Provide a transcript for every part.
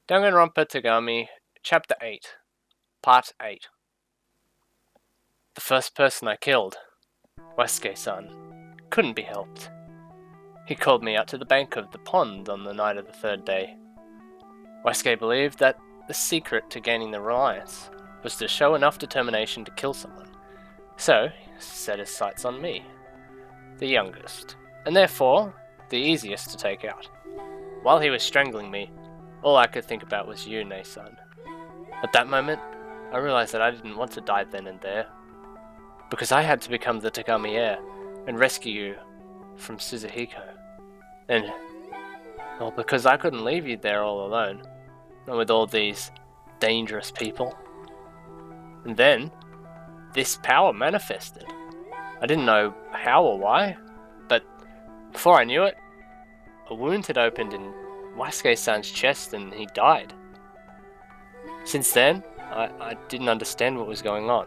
Danganronpa Togami, Chapter 8, Part 8. The first person I killed, Wasuke-san, couldn't be helped. He called me out to the bank of the pond on the night of the third day. Wasuke believed that the secret to gaining the reliance was to show enough determination to kill someone, so he set his sights on me, the youngest, and therefore the easiest to take out. While he was strangling me, all I could think about was you, Nei-san. At that moment, I realized that I didn't want to die then and there, because I had to become the Togami heir and rescue you from Suzuhiko. And, well, because I couldn't leave you there all alone, and with all these dangerous people. And then, this power manifested. I didn't know how or why, but before I knew it, a wound had opened in Wasuke-san's chest and he died. Since then, I didn't understand what was going on.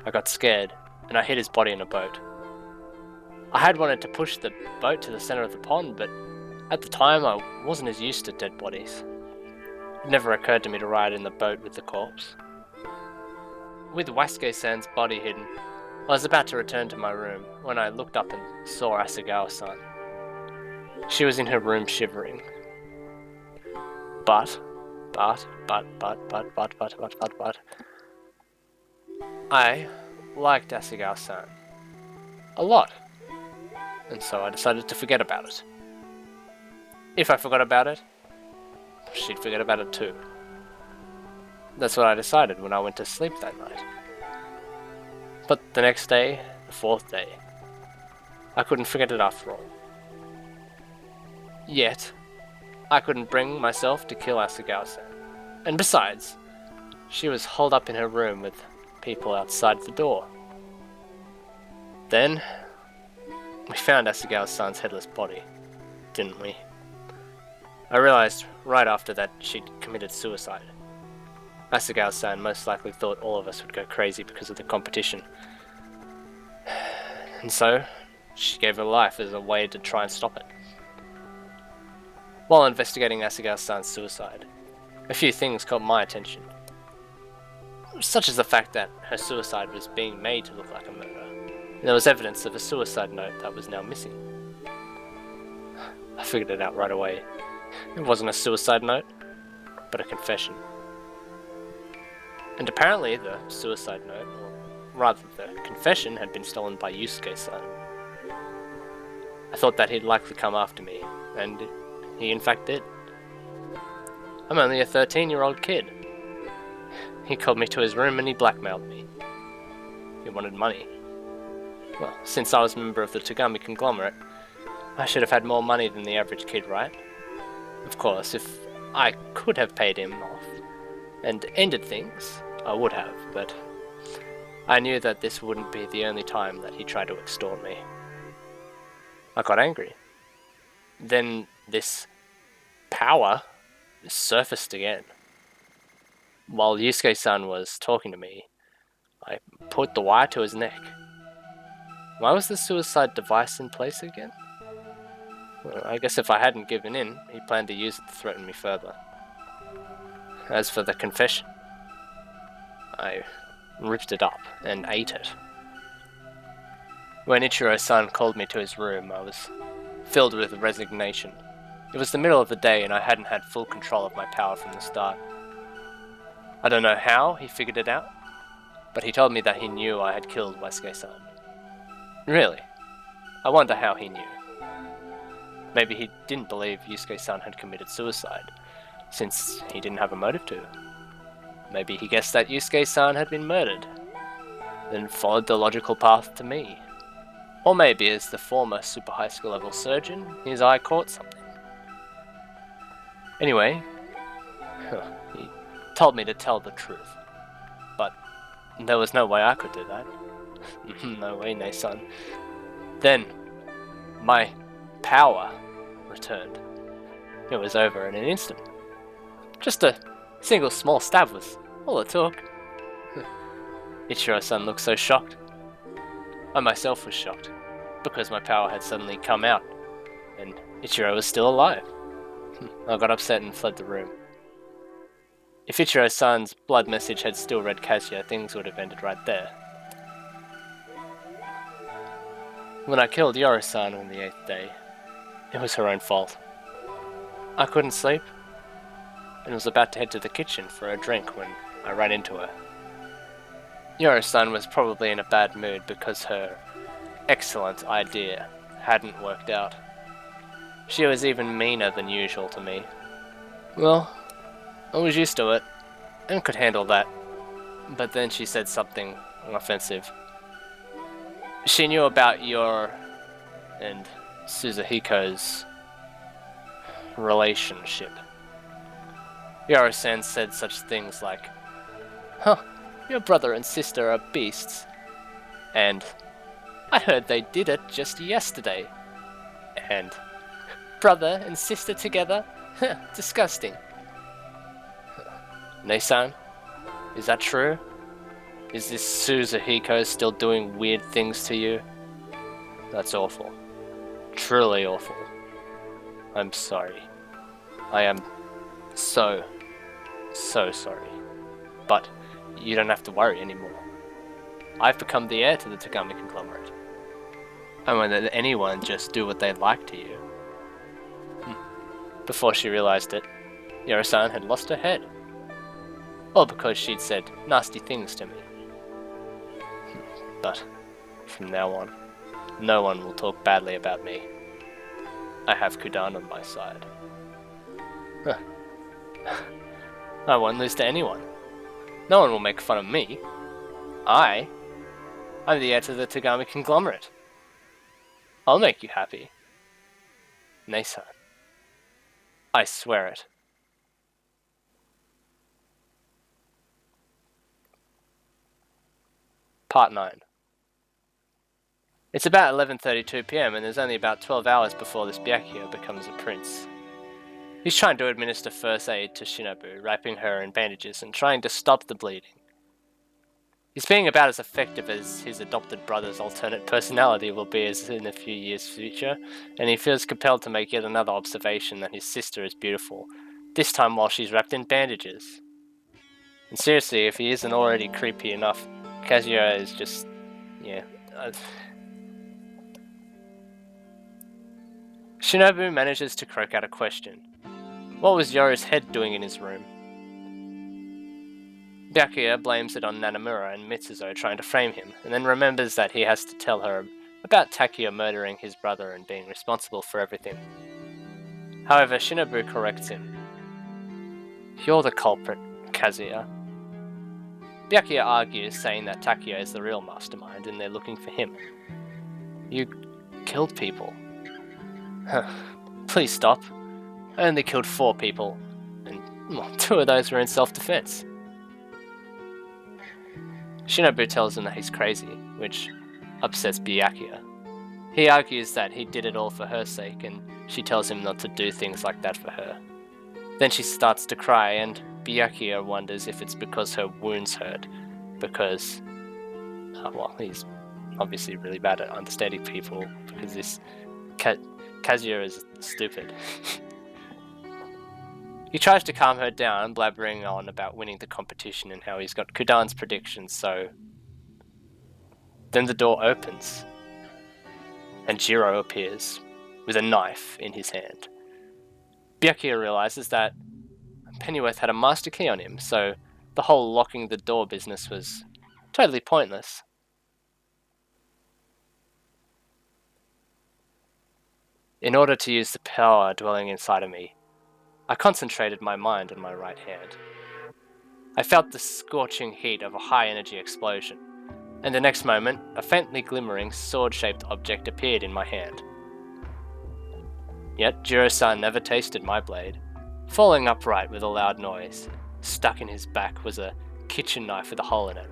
I got scared, and I hid his body in a boat. I had wanted to push the boat to the center of the pond, but at the time I wasn't as used to dead bodies. It never occurred to me to ride in the boat with the corpse. With Wasuke-san's body hidden, I was about to return to my room when I looked up and saw Asagawa-san. She was in her room shivering. But, I liked Asagawa-san a lot, and so I decided to forget about it. If I forgot about it, she'd forget about it too. That's what I decided when I went to sleep that night. But the next day, the fourth day, I couldn't forget it after all. Yet, I couldn't bring myself to kill Asagawa-san. And besides, she was holed up in her room with people outside the door. Then, we found Asagawa-san's headless body, didn't we? I realized right after that she'd committed suicide. Asagawa-san most likely thought all of us would go crazy because of the competition. And so, she gave her life as a way to try and stop it. While investigating Asagawa-san's suicide, a few things caught my attention. Such as the fact that her suicide was being made to look like a murder. And there was evidence of a suicide note that was now missing. I figured it out right away. It wasn't a suicide note, but a confession. And apparently the suicide note, or rather the confession, had been stolen by Yusuke-san. I thought that he'd likely come after me, and he in fact did. I'm only a 13-year-old kid. He called me to his room and he blackmailed me. He wanted money. Well, since I was a member of the Togami conglomerate, I should have had more money than the average kid, right? Of course, if I could have paid him off and ended things, I would have, but I knew that this wouldn't be the only time that he tried to extort me. I got angry. Then this power surfaced again. While Yusuke-san was talking to me, I put the wire to his neck. Why was the suicide device in place again? Well, I guess if I hadn't given in, he planned to use it to threaten me further. As for the confession, I ripped it up and ate it. When Ichiro-san called me to his room, I was filled with resignation. It was the middle of the day and I hadn't had full control of my power from the start. I don't know how he figured it out, but he told me that he knew I had killed Wasuke-san. Really? I wonder how he knew. Maybe he didn't believe Yusuke-san had committed suicide, since he didn't have a motive to. Maybe he guessed that Yusuke-san had been murdered, then followed the logical path to me. Or maybe as the former super high school level surgeon, his eye caught something. Anyway, he told me to tell the truth, but there was no way I could do that. No way, Nei-san. Then, my power returned. It was over in an instant. Just a single small stab was all it took. Ichiro-san looked so shocked. I myself was shocked, because my power had suddenly come out, and Ichiro was still alive. I got upset and fled the room. If Ichiro-san's blood message had still read Kazuya, things would have ended right there. When I killed Yoro-san on the 8th day, it was her own fault. I couldn't sleep, and was about to head to the kitchen for a drink when I ran into her. Yoro-san was probably in a bad mood because her excellent idea hadn't worked out. She was even meaner than usual to me. Well, I was used to it, and could handle that. But then she said something offensive. She knew about your and Suzuhiko's relationship. Yoro-san said such things like, "Huh, your brother and sister are beasts." And, "I heard they did it just yesterday." And, "Brother and sister together? Disgusting." Nei-san, is that true? Is this Suzuhiko still doing weird things to you? That's awful. Truly awful. I'm sorry. I am so sorry. But you don't have to worry anymore. I've become the heir to the Togami conglomerate. I won't let anyone just do what they like to you. Before she realized it, Yoro-san had lost her head. All because she'd said nasty things to me. But from now on, no one will talk badly about me. I have Kudan on my side. I won't lose to anyone. No one will make fun of me. I'm the heir to the Togami conglomerate. I'll make you happy. Nei-san. I swear it. Part 9. It's about 11:32 PM and there's only about 12 hours before this Byakuya becomes a prince. He's trying to administer first aid to Shinobu, wrapping her in bandages and trying to stop the bleeding. He's being about as effective as his adopted brother's alternate personality will be as in a few years' future, and he feels compelled to make yet another observation that his sister is beautiful, this time while she's wrapped in bandages. And seriously, if he isn't already creepy enough, Kazuya is just... yeah... Shinobu manages to croak out a question. What was Yoro's head doing in his room? Byakuya blames it on Nanamura and Mitsuzo trying to frame him, and then remembers that he has to tell her about Takuya murdering his brother and being responsible for everything. However, Shinobu corrects him. You're the culprit, Kazuya. Byakuya argues, saying that Takuya is the real mastermind and they're looking for him. You killed people. Please stop. I only killed 4 people, and 2 of those were in self-defense. Shinobu tells him that he's crazy, which upsets Byakuya. He argues that he did it all for her sake, and she tells him not to do things like that for her. Then she starts to cry, and Byakuya wonders if it's because her wounds hurt, because... well, he's obviously really bad at understanding people, because this Kazuya is stupid. He tries to calm her down, blabbering on about winning the competition and how he's got Kudan's predictions, so... Then the door opens, and Jiro appears, with a knife in his hand. Byakuya realizes that Pennyworth had a master key on him, so the whole locking the door business was totally pointless. In order to use the power dwelling inside of me, I concentrated my mind on my right hand. I felt the scorching heat of a high-energy explosion, and the next moment, a faintly glimmering sword-shaped object appeared in my hand. Yet Jiro-san never tasted my blade. Falling upright with a loud noise, stuck in his back was a kitchen knife with a hole in it.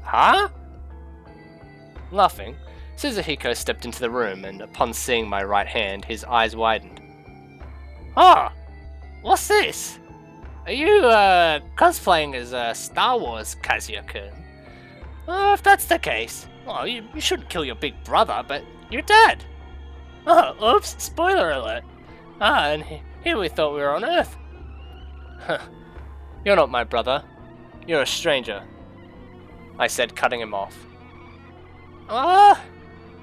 Huh? Laughing, Suzuhiko stepped into the room, and upon seeing my right hand, his eyes widened. "Ah! What's this? Are you, cosplaying as, Star Wars, Kazuya-kun? If that's the case, well, you shouldn't kill your big brother, but your dad. Oh, oops, spoiler alert. And here we thought we were on Earth. Huh. You're not my brother. You're a stranger, I said, cutting him off. Well,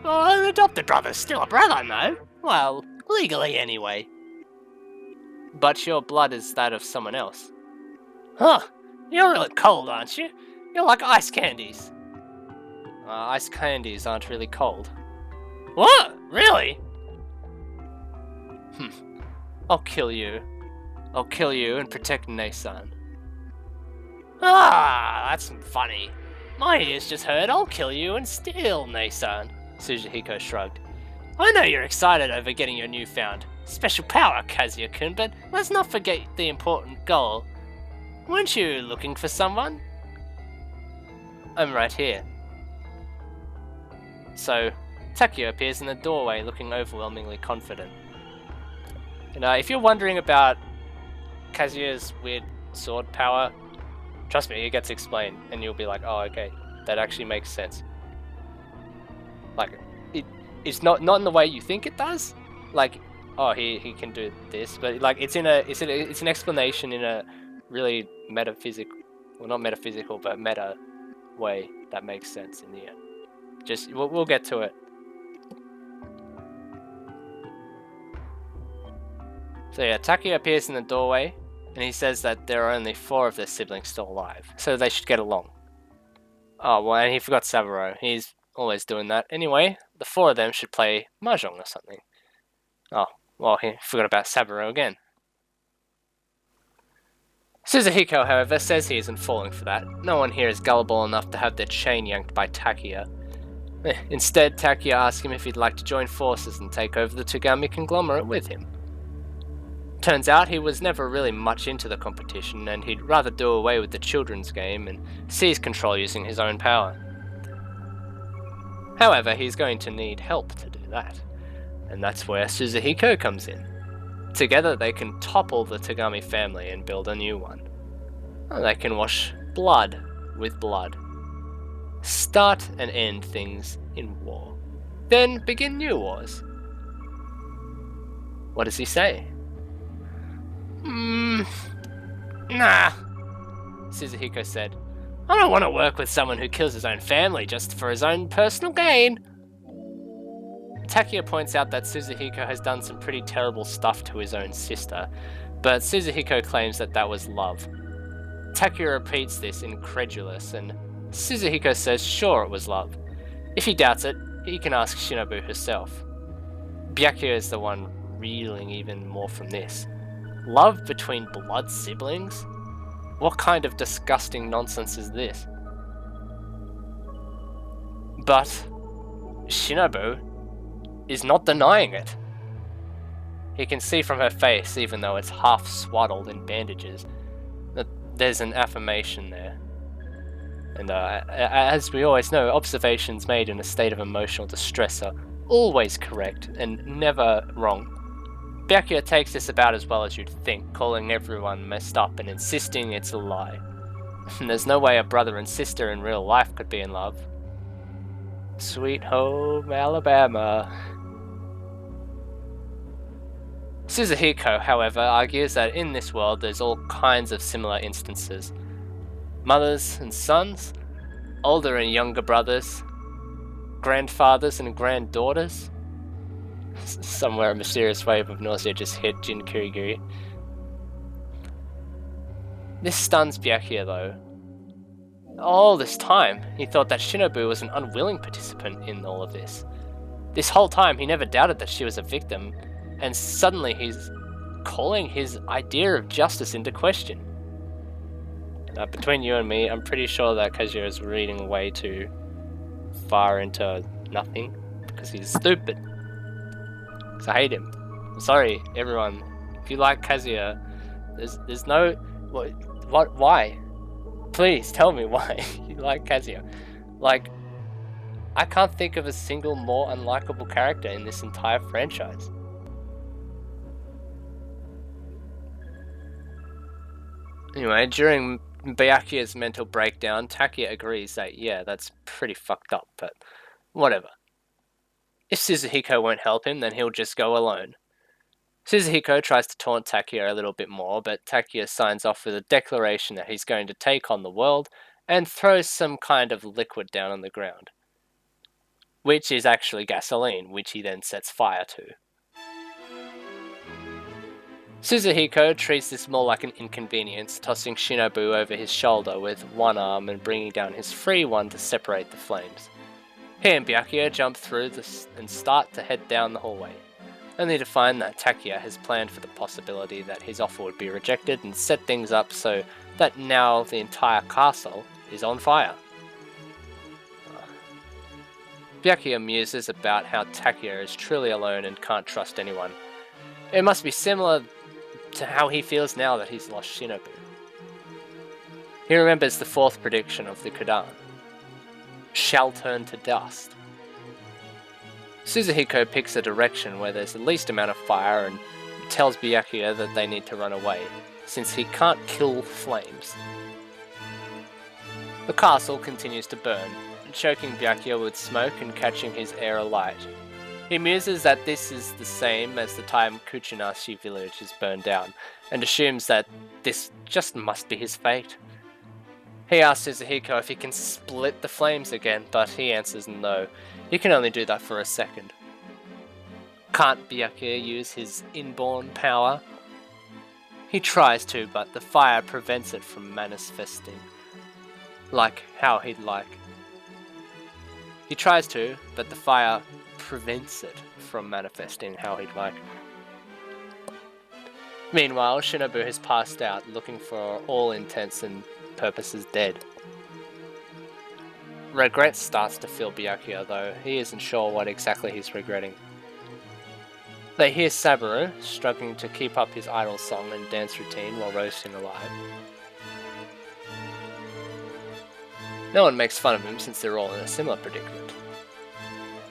an adopted brother's still a brother, no? Well, legally anyway. But your blood is that of someone else. Huh, you're really cold, aren't you? You're like ice candies. Ice candies aren't really cold. What? Really? I'll kill you. I'll kill you and protect Ne-san. That's funny. My ears just heard I'll kill you and steal Ne-san. Suzuhiko shrugged. I know you're excited over getting your newfound special power, Kazuya-kun, but let's not forget the important goal. Weren't you looking for someone? I'm right here. So, Takeo appears in the doorway looking overwhelmingly confident. And if you're wondering about Kazuya's weird sword power, trust me, it gets explained, and you'll be like, oh, okay, that actually makes sense. Like, it's not in the way you think it does. Like, oh, he can do this, but like it's an explanation in a really metaphysical, well, not metaphysical, but meta way that makes sense in the end. Just we'll get to it. So yeah, Takeo appears in the doorway, and he says that there are only 4 of their siblings still alive, so they should get along. Oh, well, and he forgot Saburo. He's always doing that. Anyway, the 4 of them should play mahjong or something. Oh, well, he forgot about Saburo again. Suzuhiko, however, says he isn't falling for that. No one here is gullible enough to have their chain yanked by Takeo. Instead, Takeo asks him if he'd like to join forces and take over the Togami conglomerate with him. Turns out he was never really much into the competition, and he'd rather do away with the children's game and seize control using his own power. However, he's going to need help to do that, and that's where Suzuhiko comes in. Together they can topple the Togami family and build a new one. They can wash blood with blood. Start and end things in war. Then begin new wars. What does he say? Nah, Suzuhiko said. I don't want to work with someone who kills his own family just for his own personal gain. Takeo points out that Suzuhiko has done some pretty terrible stuff to his own sister, but Suzuhiko claims that that was love. Takeo repeats this incredulous, and Suzuhiko says sure it was love. If he doubts it, he can ask Shinobu herself. Byakuya is the one reeling even more from this. Love between blood siblings? What kind of disgusting nonsense is this? But Shinobu is not denying it. He can see from her face, even though it's half swaddled in bandages, that there's an affirmation there. And as we always know, observations made in a state of emotional distress are always correct and never wrong. Byakuya takes this about as well as you'd think, calling everyone messed up and insisting it's a lie. There's no way a brother and sister in real life could be in love. Sweet home Alabama. Suzuhiko, however, argues that in this world there's all kinds of similar instances. Mothers and sons, older and younger brothers, grandfathers and granddaughters. Somewhere a mysterious wave of nausea just hit Jin Kirigiri. This stuns Byakuya though. All this time, he thought that Shinobu was an unwilling participant in all of this. This whole time, he never doubted that she was a victim, and suddenly he's calling his idea of justice into question. Between you and me, I'm pretty sure that Kazuya is reading way too far into nothing, because he's stupid. I hate him. I'm sorry, everyone. If you like Kazuya, there's no... What? Why? Please, tell me why you like Kazuya. Like, I can't think of a single more unlikable character in this entire franchise. Anyway, during Byakuya's mental breakdown, Takeo agrees that, yeah, that's pretty fucked up, but whatever. If Suzuhiko won't help him, then he'll just go alone. Suzuhiko tries to taunt Takia a little bit more, but Takia signs off with a declaration that he's going to take on the world and throws some kind of liquid down on the ground, which is actually gasoline, which he then sets fire to. Suzuhiko treats this more like an inconvenience, tossing Shinobu over his shoulder with one arm and bringing down his free one to separate the flames. He and Byakuya jump through and start to head down the hallway, only to find that Takia has planned for the possibility that his offer would be rejected and set things up so that now the entire castle is on fire. Byakuya muses about how Takia is truly alone and can't trust anyone. It must be similar to how he feels now that he's lost Shinobu. He remembers the fourth prediction of the Kudan. Shall turn to dust. Suzuhiko picks a direction where there's the least amount of fire and tells Byakuya that they need to run away, since he can't kill flames. The castle continues to burn, choking Byakuya with smoke and catching his air alight. He muses that this is the same as the time Kuchinashi village is burned down, and assumes that this just must be his fate. He asks Suzuhiko if he can split the flames again, but he answers no. He can only do that for a second. Can't Byakuya use his inborn power? He tries to, but the fire prevents it from manifesting like how he'd like. He tries to, but the fire prevents it from manifesting how he'd like. Meanwhile, Shinobu has passed out, looking for all intents and purposes dead. Regret starts to fill Byakuya, though he isn't sure what exactly he's regretting. They hear Saburo struggling to keep up his idol song and dance routine while roasting alive. No one makes fun of him since they're all in a similar predicament.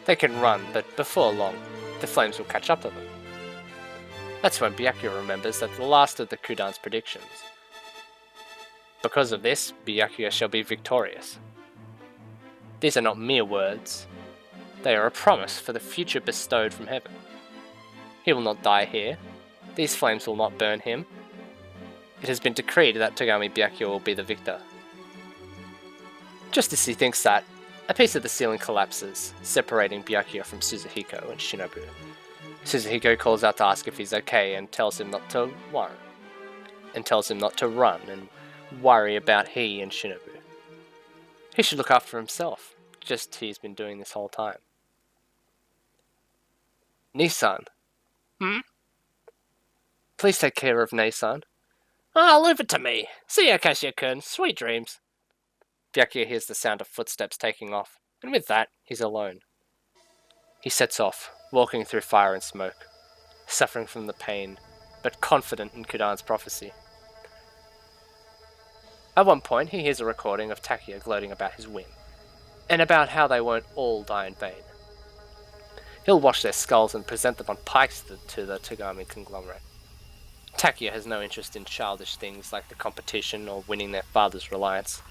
They can run, but before long, the flames will catch up to them. That's when Byakuya remembers that the last of the Kudan's predictions. Because of this, Byakuya shall be victorious. These are not mere words. They are a promise for the future bestowed from heaven. He will not die here. These flames will not burn him. It has been decreed that Togami Byakuya will be the victor. Just as he thinks that, a piece of the ceiling collapses, separating Byakuya from Suzuhiko and Shinobu. Suzuhiko calls out to ask if he's okay and tells him not to worry. And tells him not to run and worry about he and Shinobu. He should look after himself, just as he's been doing this whole time. Nissan. Please take care of Nissan. Leave it to me. See ya, Kashia-kun. Sweet dreams. Byakuya hears the sound of footsteps taking off, and with that, he's alone. He sets off, walking through fire and smoke, suffering from the pain, but confident in Kudan's prophecy. At one point, he hears a recording of Takia gloating about his win, and about how they won't all die in vain. He'll wash their skulls and present them on pikes to the Togami conglomerate. Takia has no interest in childish things like the competition or winning their father's reliance.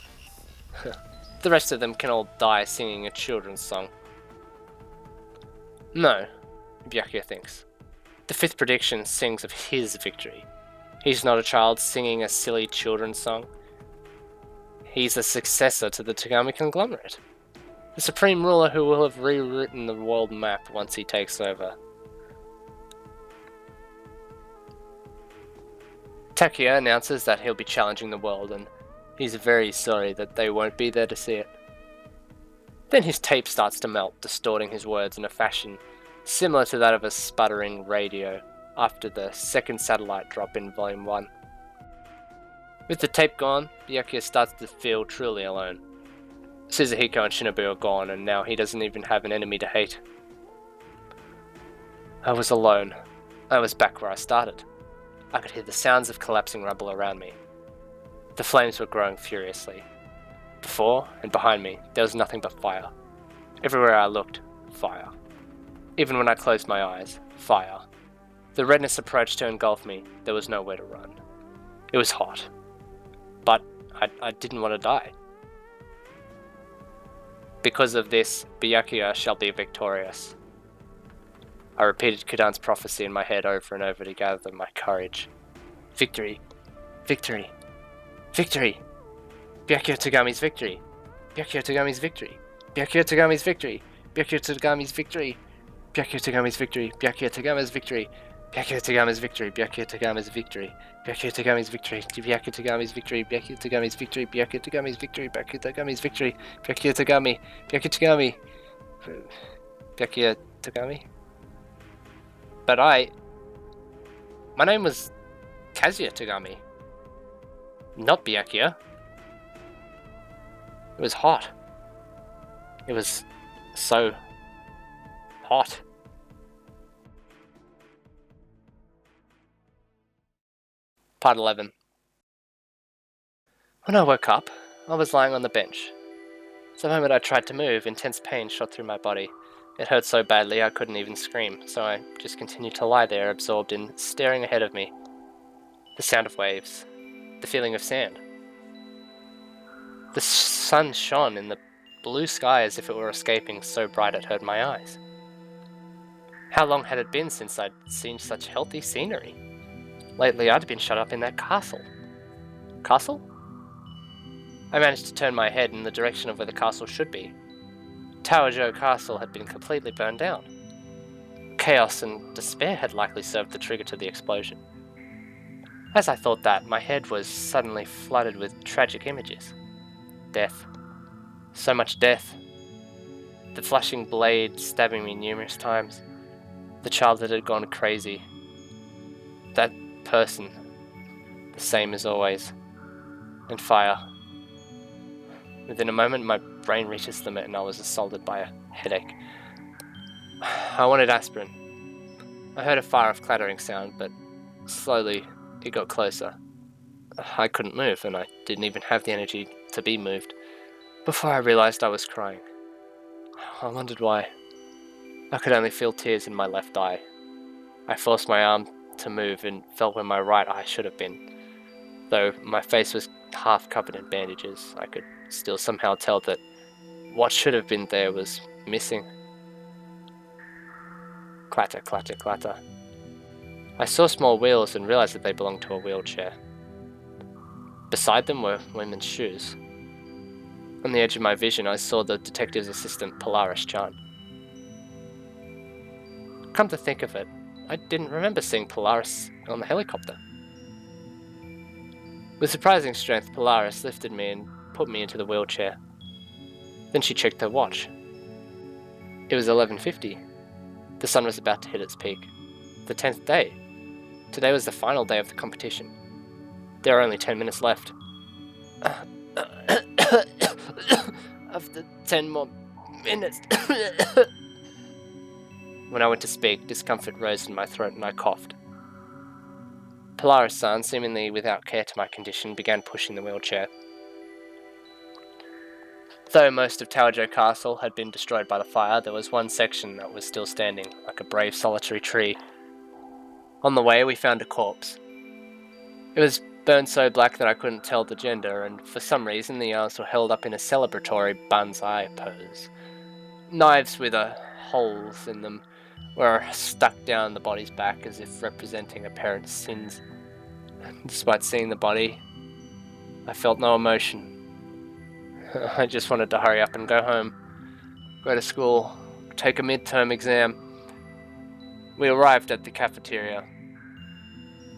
The rest of them can all die singing a children's song. No, Byakuya thinks. The fifth prediction sings of his victory. He's not a child singing a silly children's song. He's a successor to the Togami conglomerate. The supreme ruler who will have rewritten the world map once he takes over. Takia announces that he'll be challenging the world, and he's very sorry that they won't be there to see it. Then his tape starts to melt, distorting his words in a fashion similar to that of a sputtering radio after the second satellite drop in Volume 1. With the tape gone, Byakuya starts to feel truly alone. Suzuhiko and Shinobu are gone, and now he doesn't even have an enemy to hate. I was alone. I was back where I started. I could hear the sounds of collapsing rubble around me. The flames were growing furiously. Before and behind me, there was nothing but fire. Everywhere I looked, fire. Even when I closed my eyes, fire. The redness approached to engulf me. There was nowhere to run. It was hot. But I didn't want to die. Because of this, Byakuya shall be victorious. I repeated Kudan's prophecy in my head over and over to gather my courage. Victory! Victory! Victory! Byakuya Togami's victory! Byakuya Togami's victory! Byakuya Togami's victory! Byakuya Togami's victory! Byakuya Togami's victory! Byakuya Togami's victory! Byakuya Togami's victory! Byakuya Togami's victory! Byakuya Togami's victory! Byakuya Togami's victory! Byakuya Togami's victory! Byakuya Togami's victory! Byakuya Togami's victory! Byakuya Togami! Byakuya Togami! Byakuya Togami? But my name was Kazuya Togami, not Byakuya. It was hot. It was so hot. Part 11. When I woke up, I was lying on the bench. The moment I tried to move, intense pain shot through my body. It hurt so badly I couldn't even scream, so I just continued to lie there, absorbed in staring ahead of me. The sound of waves. The feeling of sand. The sun shone in the blue sky as if it were escaping, so bright it hurt my eyes. How long had it been since I'd seen such healthy scenery? Lately I'd been shut up in that castle. Castle? I managed to turn my head in the direction of where the castle should be. Tower Joe Castle had been completely burned down. Chaos and despair had likely served the trigger to the explosion. As I thought that, my head was suddenly flooded with tragic images. Death. So much death. The flashing blade stabbing me numerous times. The child that had gone crazy. That person. The same as always. And fire. Within a moment, my brain reached its limit and I was assaulted by a headache. I wanted aspirin. I heard a far-off clattering sound, but slowly it got closer. I couldn't move, and I didn't even have the energy to be moved. Before I realized I was crying. I wondered why. I could only feel tears in my left eye. I forced my arm to move and felt where my right eye should have been. Though my face was half covered in bandages, I could still somehow tell that what should have been there was missing. Clatter, clatter, clatter. I saw small wheels and realized that they belonged to a wheelchair. Beside them were women's shoes. On the edge of my vision, I saw the detective's assistant, Polaris-chan. Come to think of it, I didn't remember seeing Polaris on the helicopter. With surprising strength, Polaris lifted me and put me into the wheelchair. Then she checked her watch. It was 11:50. The sun was about to hit its peak. The 10th day. Today was the final day of the competition. There were only 10 minutes left. After 10 more minutes. When I went to speak, discomfort rose in my throat and I coughed. Polaris-san, seemingly without care to my condition, began pushing the wheelchair. Though most of Tower Castle had been destroyed by the fire, there was one section that was still standing, like a brave solitary tree. On the way, we found a corpse. It was burned so black that I couldn't tell the gender, and for some reason the arms were held up in a celebratory banzai pose. Knives with holes in them were stuck down the body's back as if representing a parent's sins. Despite seeing the body, I felt no emotion. I just wanted to hurry up and go home, go to school, take a midterm exam. We arrived at the cafeteria.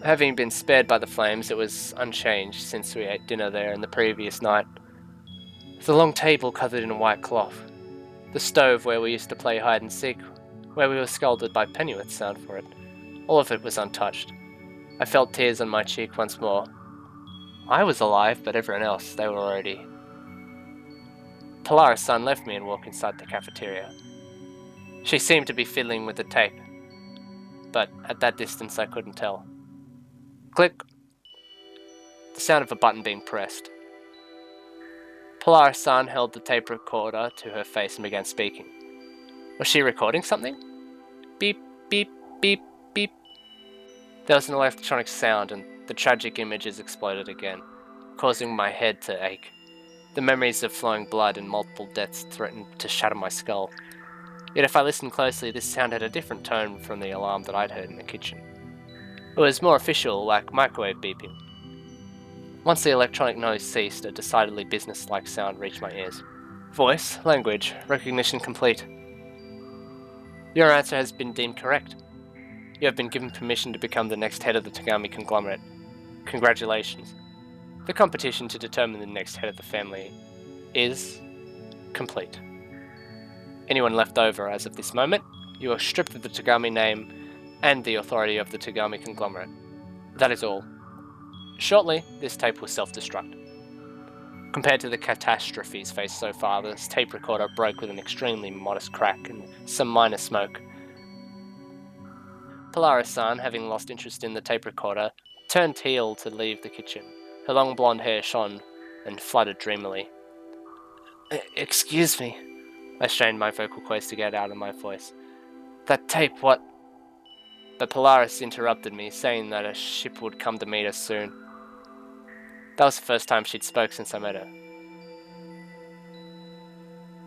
Having been spared by the flames, it was unchanged since we ate dinner there in the previous night. The long table covered in white cloth. The stove where we used to play hide and seek, where we were scolded by Pennyworth's sound for it. All of it was untouched. I felt tears on my cheek once more. I was alive, but everyone else, they were already... Polaris-san left me and walked inside the cafeteria. She seemed to be fiddling with the tape, but at that distance I couldn't tell. Click! The sound of a button being pressed. Polaris-san held the tape recorder to her face and began speaking. Was she recording something? Beep, beep, beep, beep. There was an electronic sound and the tragic images exploded again, causing my head to ache. The memories of flowing blood and multiple deaths threatened to shatter my skull. Yet if I listened closely, this sound had a different tone from the alarm that I'd heard in the kitchen. It was more official, like microwave beeping. Once the electronic noise ceased, a decidedly business-like sound reached my ears. Voice, language, recognition complete. Your answer has been deemed correct. You have been given permission to become the next head of the Togami conglomerate. Congratulations. The competition to determine the next head of the family is complete. Anyone left over as of this moment, you are stripped of the Togami name and the authority of the Togami conglomerate. That is all. Shortly, this tape will self-destruct. Compared to the catastrophes faced so far, this tape recorder broke with an extremely modest crack and some minor smoke. Polaris-san, having lost interest in the tape recorder, turned heel to leave the kitchen. Her long blonde hair shone and fluttered dreamily. Excuse me. I strained my vocal cords to get out of my voice. That tape, what? But Polaris interrupted me, saying that a ship would come to meet us soon. That was the first time she'd spoke since I met her.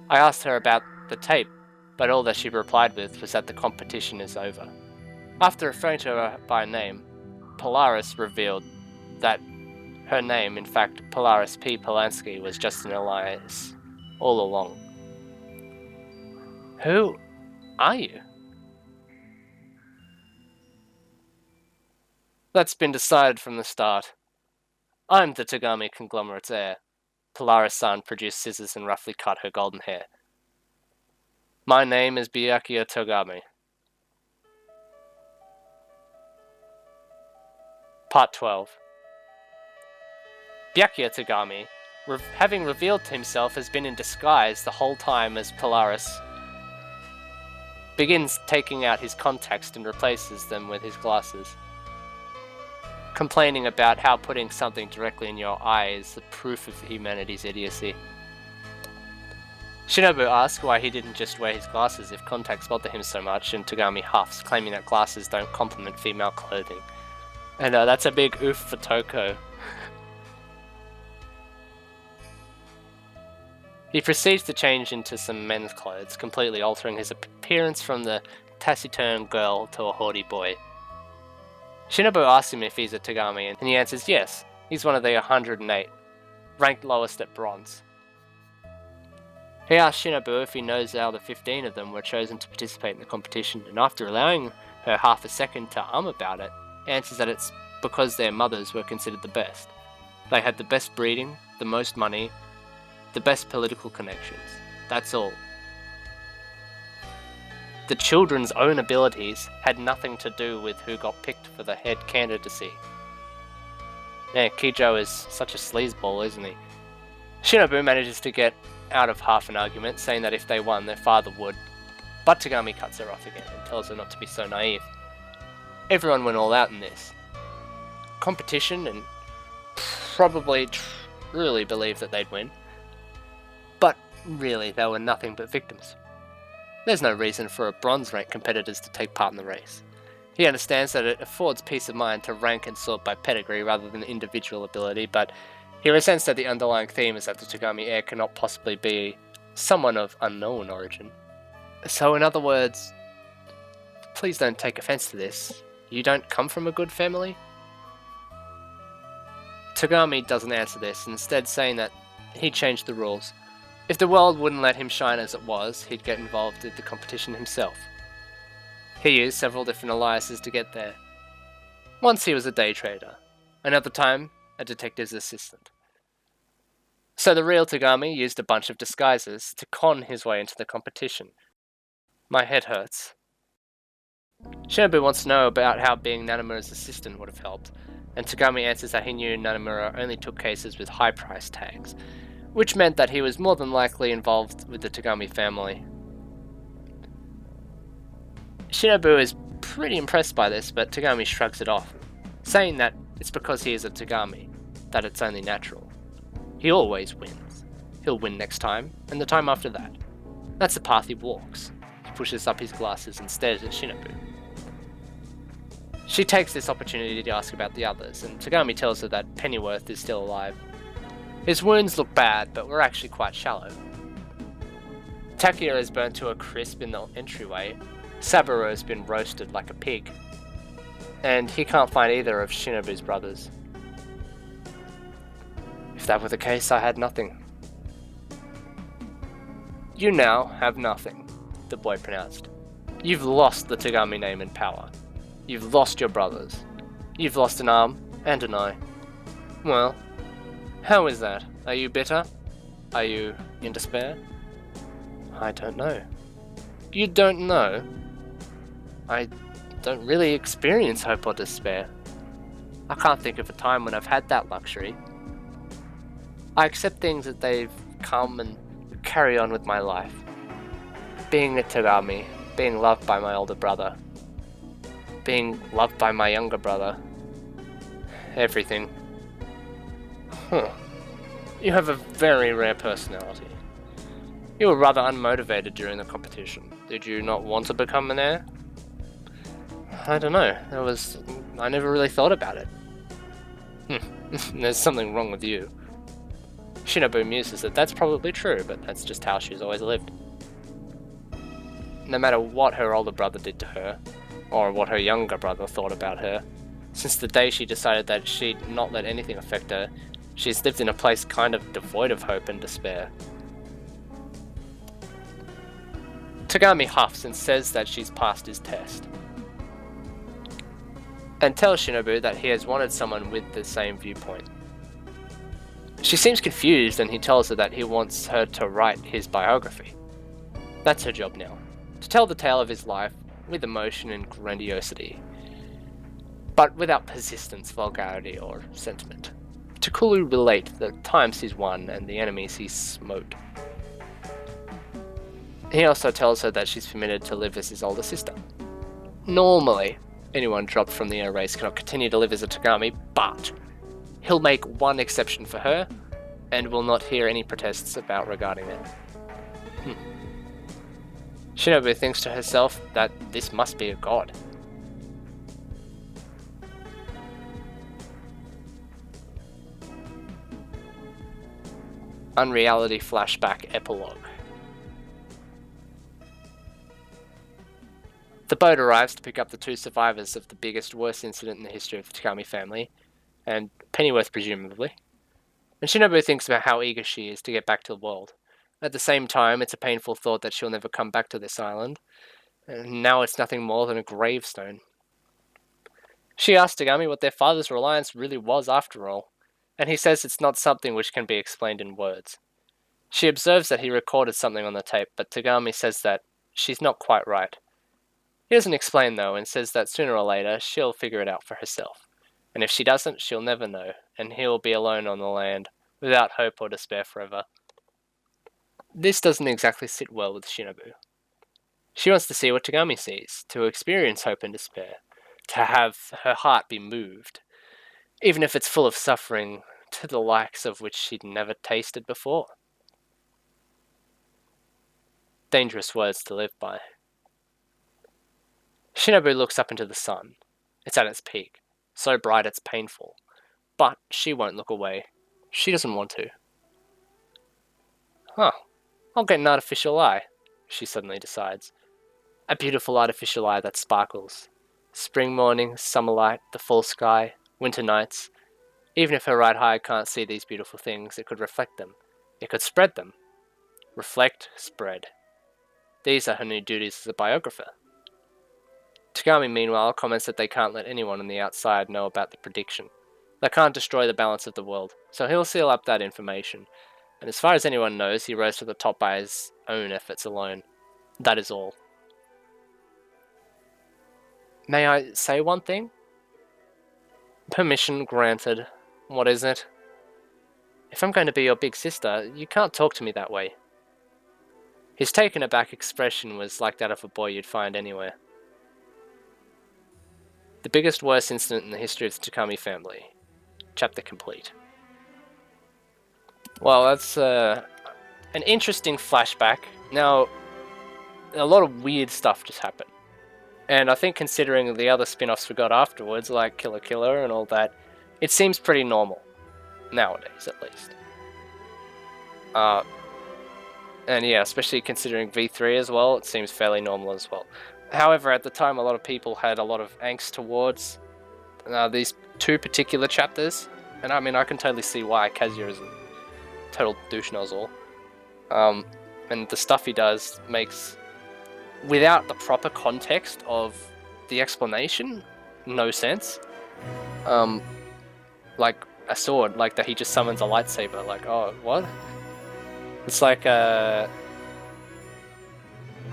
I asked her about the tape, but all that she replied with was that the competition is over. After referring to her by name, Polaris revealed that her name, in fact Polaris P. Polanski, was just an alias all along. Who are you? That's been decided from the start. I'm the Togami conglomerate's heir. Polaris-san produced scissors and roughly cut her golden hair. My name is Byakuya Togami. Part 12. Byakuya Togami, having revealed himself, has been in disguise the whole time as Polaris begins taking out his contacts and replaces them with his glasses, complaining about how putting something directly in your eye is the proof of humanity's idiocy. Shinobu asks why he didn't just wear his glasses if contacts bother him so much, and Togami huffs, claiming that glasses don't complement female clothing. And that's a big oof for Toko. He proceeds to change into some men's clothes, completely altering his appearance from the taciturn girl to a haughty boy. Shinobu asks him if he's a Togami, and he answers yes, he's one of the 108, ranked lowest at bronze. He asks Shinobu if he knows how the 15 of them were chosen to participate in the competition, and after allowing her half a second to about it, answers that it's because their mothers were considered the best. They had the best breeding, the most money, the best political connections. That's all. The children's own abilities had nothing to do with who got picked for the head candidacy. Yeah, Kijo is such a sleazeball, isn't he? Shinobu manages to get out of half an argument, saying that if they won, their father would, but Togami cuts her off again and tells her not to be so naive. Everyone went all out in this competition and probably truly believed that they'd win, but really they were nothing but victims. There's no reason for a bronze rank competitors to take part in the race. He understands that it affords peace of mind to rank and sort by pedigree rather than individual ability, but he resents that the underlying theme is that the Togami heir cannot possibly be someone of unknown origin. So in other words, please don't take offense to this. You don't come from a good family? Togami doesn't answer this, instead saying that he'd changed the rules. If the world wouldn't let him shine as it was, he'd get involved in the competition himself. He used several different aliases to get there. Once he was a day trader, another time a detective's assistant. So the real Togami used a bunch of disguises to con his way into the competition. My head hurts. Shinobu wants to know about how being Nanamura's assistant would have helped, and Togami answers that he knew Nanamura only took cases with high price tags, which meant that he was more than likely involved with the Togami family. Shinobu is pretty impressed by this, but Togami shrugs it off, saying that it's because he is a Togami, that it's only natural. He always wins. He'll win next time, and the time after that. That's the path he walks. He pushes up his glasses and stares at Shinobu. She takes this opportunity to ask about the others, and Togami tells her that Pennyworth is still alive. His wounds look bad, but were actually quite shallow. Takia is burnt to a crisp in the entryway. Saburo's been roasted like a pig. And he can't find either of Shinobu's brothers. If that were the case, I had nothing. You now have nothing, the boy pronounced. You've lost the Togami name and power. You've lost your brothers. You've lost an arm and an eye. Well, how is that? Are you bitter? Are you in despair? I don't know. You don't know? I don't really experience hope or despair. I can't think of a time when I've had that luxury. I accept things as they've come and carry on with my life. Being a Togami, being loved by my older brother, being loved by my younger brother. Everything. You have a very rare personality. You were rather unmotivated during the competition. Did you not want to become an heir? I don't know. I never really thought about it. There's something wrong with you. Shinobu muses that that's probably true, but that's just how she's always lived. No matter what her older brother did to her, or what her younger brother thought about her, since the day she decided that she'd not let anything affect her, she's lived in a place kind of devoid of hope and despair. Togami huffs and says that she's passed his test, and tells Shinobu that he has wanted someone with the same viewpoint. She seems confused, and he tells her that he wants her to write his biography. That's her job now, to tell the tale of his life with emotion and grandiosity, but without persistence, vulgarity, or sentiment, to coolly relate the times he's won and the enemies he's smote. He also tells her that she's permitted to live as his older sister. Normally, anyone dropped from the air race cannot continue to live as a Togami, but he'll make one exception for her, and will not hear any protests regarding it. Shinobu thinks to herself that this must be a god. Unreality Flashback Epilogue. The boat arrives to pick up the two survivors of the biggest, worst incident in the history of the Togami family, and Pennyworth presumably. And Shinobu thinks about how eager she is to get back to the world. At the same time, it's a painful thought that she'll never come back to this island, and now it's nothing more than a gravestone. She asks Togami what their father's reliance really was after all, and he says it's not something which can be explained in words. She observes that he recorded something on the tape, but Togami says that she's not quite right. He doesn't explain though, and says that sooner or later she'll figure it out for herself. And if she doesn't, she'll never know, and he'll be alone on the land, without hope or despair forever. This doesn't exactly sit well with Shinobu. She wants to see what Togami sees, to experience hope and despair, to have her heart be moved, even if it's full of suffering to the likes of which she'd never tasted before. Dangerous words to live by. Shinobu looks up into the sun. It's at its peak. So bright it's painful. But she won't look away. She doesn't want to. I'll get an artificial eye, she suddenly decides. A beautiful artificial eye that sparkles. Spring mornings, summer light, the full sky, winter nights. Even if her right eye can't see these beautiful things, it could reflect them. It could spread them. Reflect, spread. These are her new duties as a biographer. Togami, meanwhile, comments that they can't let anyone on the outside know about the prediction. They can't destroy the balance of the world, so he'll seal up that information. And as far as anyone knows, he rose to the top by his own efforts alone. That is all. May I say one thing? Permission granted. What is it? If I'm going to be your big sister, you can't talk to me that way. His taken aback expression was like that of a boy you'd find anywhere. The biggest worst incident in the history of the Togami family. Chapter complete. Well, that's an interesting flashback. Now, a lot of weird stuff just happened. And I think considering the other spin-offs we got afterwards, like Killer Killer and all that, it seems pretty normal. Nowadays, at least. And yeah, especially considering V3 as well, it seems fairly normal as well. However, at the time, a lot of people had a lot of angst towards these two particular chapters. And I mean, I can totally see why. Kazuya is a total douche nozzle. And the stuff he does makes, without the proper context of the explanation, no sense. Like a sword, like that he just summons a lightsaber. Like, oh, what? It's like the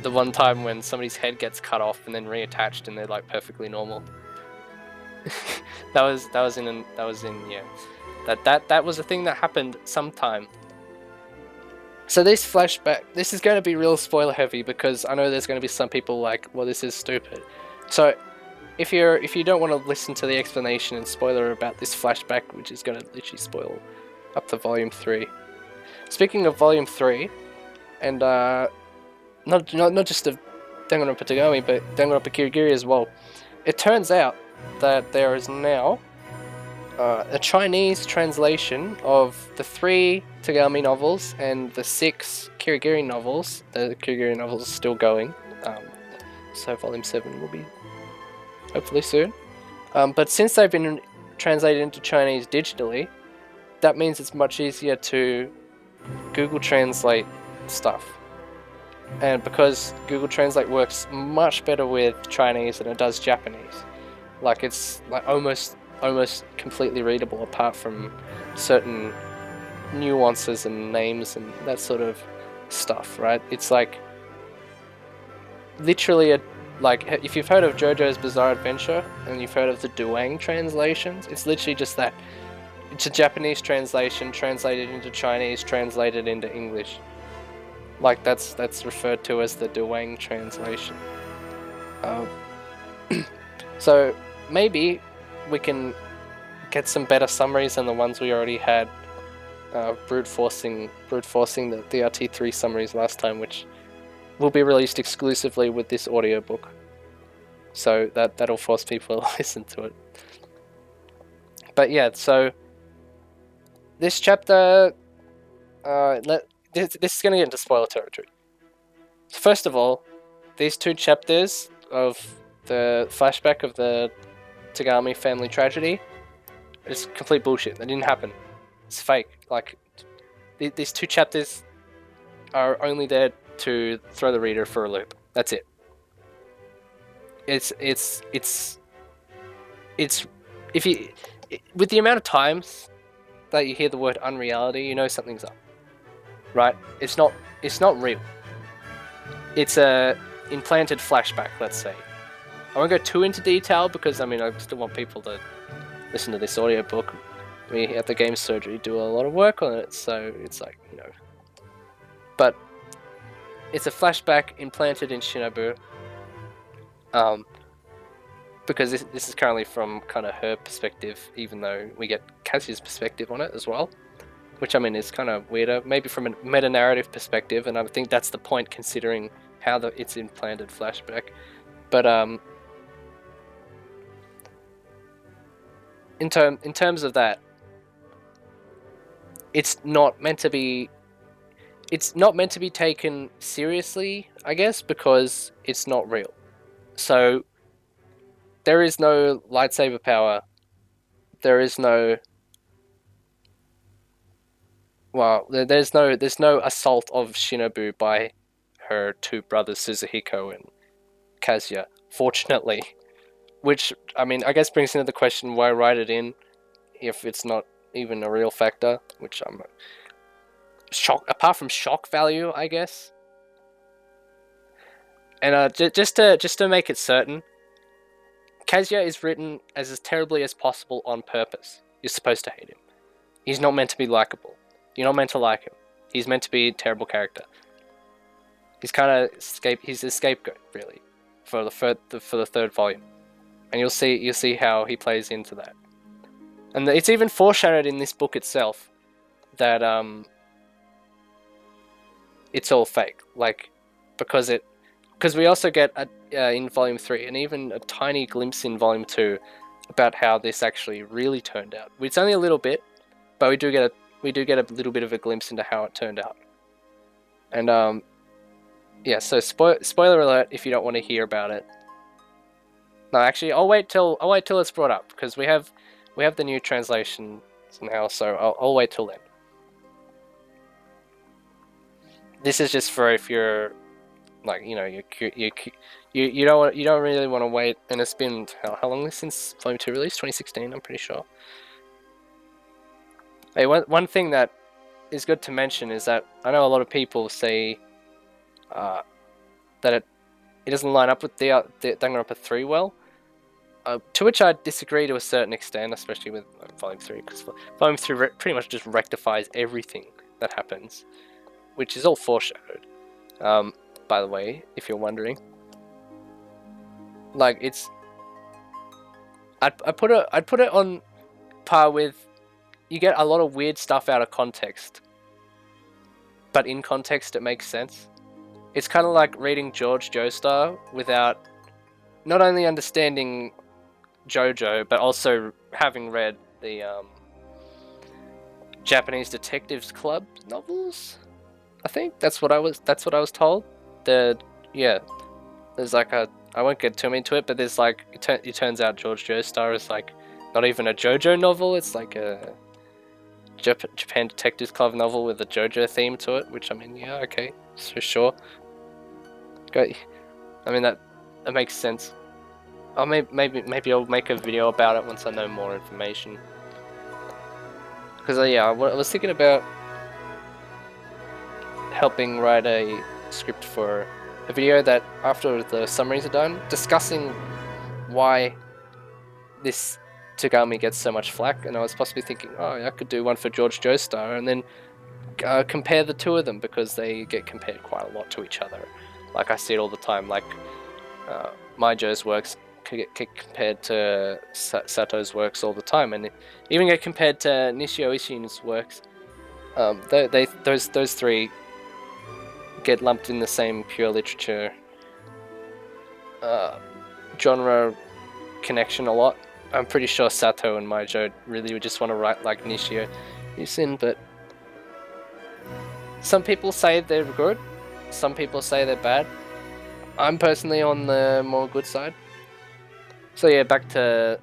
one time when somebody's head gets cut off and then reattached, and they're like perfectly normal. that was a thing that happened sometime. So this flashback, this is going to be real spoiler heavy, because I know there's going to be some people like, well, this is stupid. So if you don't want to listen to the explanation and spoiler about this flashback, which is going to literally spoil up to volume 3. Speaking of volume 3, and not just of Danganronpa Togami, but Danganronpa Kirigiri as well, it turns out that there is now a Chinese translation of the 3 Togami novels and the 6 Kirigiri novels. The Kirigiri novels are still going, so volume 7 will be hopefully soon. But since they've been translated into Chinese digitally, that means it's much easier to Google Translate stuff. And because Google Translate works much better with Chinese than it does Japanese, like it's like almost completely readable apart from certain nuances and names and that sort of stuff, right? It's like literally like if you've heard of JoJo's Bizarre Adventure and you've heard of the Duang translations, it's literally just that. It's a Japanese translation translated into Chinese, translated into English. Like that's referred to as the Duang translation. So maybe we can get some better summaries than the ones we already had, brute forcing the DRT3 summaries last time, which will be released exclusively with this audiobook. So that'll force people to listen to it. But yeah, so this chapter, this is going to get into spoiler territory. So first of all, these 2 chapters of the flashback of the Togami family tragedy is complete bullshit. That didn't happen. It's fake. Like, these 2 chapters are only there to throw the reader for a loop. That's it. It's if you, with the amount of times that you hear the word unreality, you know something's up, right? It's not real. It's a implanted flashback, let's say. I won't go too into detail because I mean I still want people to listen to this audiobook. We at the Game Surgery do a lot of work on it, so it's like, you know. But it's a flashback implanted in Shinobu. Because this is currently from kind of her perspective, even though we get Kazuya's perspective on it as well, which I mean is kind of weirder, maybe from a meta-narrative perspective, and I think that's the point considering how it's implanted flashback. But in terms of that, it's not meant to be taken seriously, I guess, because it's not real. So there is no lightsaber power. There is no, well, there's no assault of Shinobu by her 2 brothers Suzuhiko and Kazuya, fortunately. Which, I mean, I guess brings into the question, why write it in if it's not even a real factor? Which I'm shocked, apart from shock value, I guess. And just to make it certain, Kazuya is written as terribly as possible on purpose. You're supposed to hate him. He's not meant to be likable. You're not meant to like him. He's meant to be a terrible character. He's kind of he's a scapegoat, really, for the 3rd volume, and you'll see how he plays into that. And it's even foreshadowed in this book itself that it's all fake, like because we also get in volume 3 and even a tiny glimpse in volume 2 about how this actually really turned out. It's only a little bit, but we do get a little bit of a glimpse into how it turned out. And yeah. So spoiler alert if you don't want to hear about it. No, actually, I'll wait till it's brought up because we have the new translation now. So I'll wait till then. This is just for if you're like, you know, you don't really want to wait, and it's been how long since Volume 2 released? 2016, I'm pretty sure. Hey, one thing that is good to mention is that I know a lot of people say that it doesn't line up with the Danganronpa 3 well, to which I disagree to a certain extent, especially with Volume 3, because Volume 3 pretty much just rectifies everything that happens, which is all foreshadowed. By the way, if you're wondering, like I'd put it on par with, you get a lot of weird stuff out of context, but in context it makes sense. It's kind of like reading George Joestar without not only understanding JoJo, but also having read the Japanese Detectives Club novels. I think that's what I was told. There's like I won't get too into it, but there's like it turns out George Joestar is like not even a JoJo novel. It's like a Japan Detectives Club novel with a JoJo theme to it, which, I mean, yeah, okay, so sure. I mean, that makes sense. Maybe I'll make a video about it once I know more information. Because yeah, I was thinking about helping write a script for a video that, after the summaries are done, discussing why this Togami gets so much flack, and I was possibly thinking, oh, I could do one for George Joestar and then compare the two of them, because they get compared quite a lot to each other. Like, I see it all the time. Like, my Joe's works get compared to Sato's works all the time, and even get compared to Nishio Ishin's works. Those three get lumped in the same pure literature genre connection a lot. I'm pretty sure Sato and Maijo really would just want to write like Nishio Ishin, but some people say they're good, some people say they're bad. I'm personally on the more good side. So yeah, back to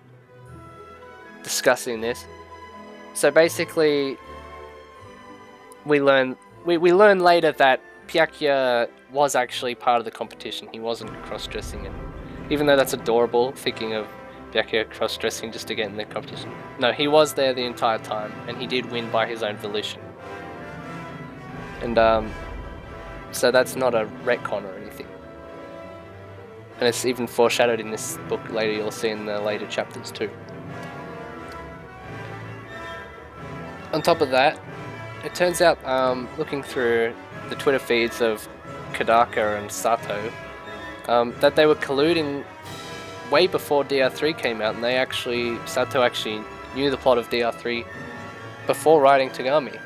discussing this. So basically, we learn later that Pyakuya was actually part of the competition. He wasn't cross-dressing, and even though that's adorable, thinking of Pyakuya cross-dressing just to get in the competition. No, he was there the entire time, and he did win by his own volition. And so that's not a retcon or anything. And it's even foreshadowed in this book later. You'll see in the later chapters too. On top of that, it turns out, looking through the Twitter feeds of Kodaka and Sato, that they were colluding way before DR3 came out, and Sato actually knew the plot of DR3 before writing Togami,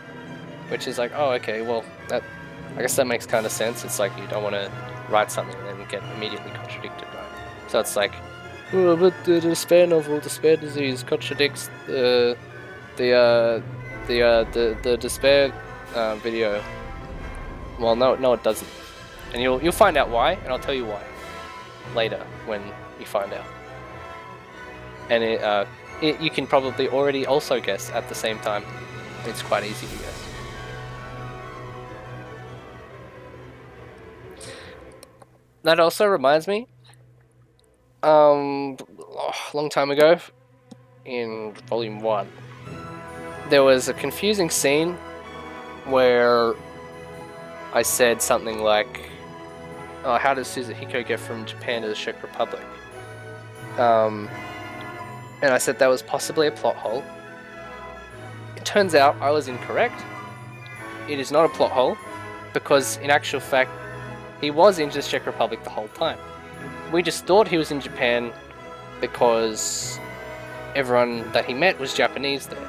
which is like, oh, okay, well, I guess that makes kind of sense. It's like you don't want to write something and then get immediately contradicted, right? So it's like, oh, but the Despair novel, Despair Disease, contradicts the Despair video. Well, no, it doesn't, and you'll find out why, and I'll tell you why later when you find out. And you can probably already also guess at the same time. It's quite easy to guess. That also reminds me, a long time ago, in Volume 1, there was a confusing scene where I said something like, oh, how does Suzuhiko get from Japan to the Czech Republic? And I said that was possibly a plot hole. It turns out I was incorrect. It is not a plot hole, because in actual fact, he was in the Czech Republic the whole time. We just thought he was in Japan because everyone that he met was Japanese there,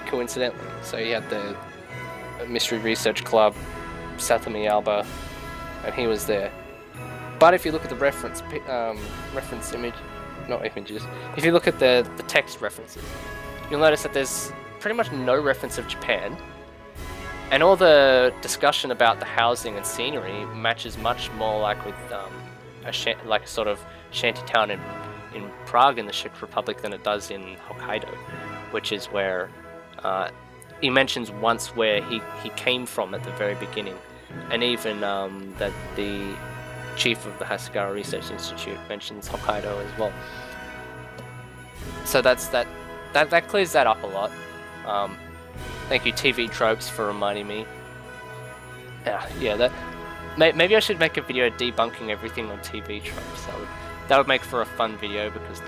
coincidentally. So he had the Mystery Research Club, Satomi Alba, and he was there. But if you look at the reference image, not images, if you look at the text references, you'll notice that there's pretty much no reference of Japan, And all the discussion about the housing and scenery matches much more like with like a sort of shanty town in Prague in the Czech Republic than it does in Hokkaido, which is where he mentions once where he came from at the very beginning, and even that the chief of the Hasegawa Research Institute mentions Hokkaido as well. So that clears that up a lot. Thank you, TV Tropes, for reminding me. Maybe I should make a video debunking everything on TV Tropes. That would make for a fun video, because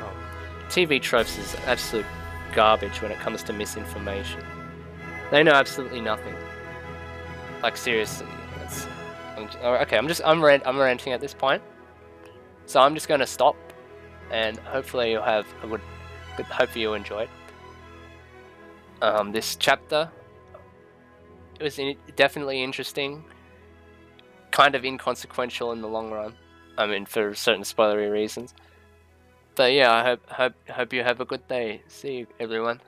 TV Tropes is absolute garbage when it comes to misinformation. They know absolutely nothing. Like, seriously. I'm ranting at this point. So I'm just going to stop, and hopefully hopefully you enjoyed this chapter. It was definitely interesting, kind of inconsequential in the long run. I mean, for certain spoilery reasons. But yeah, I hope you have a good day. See you, everyone.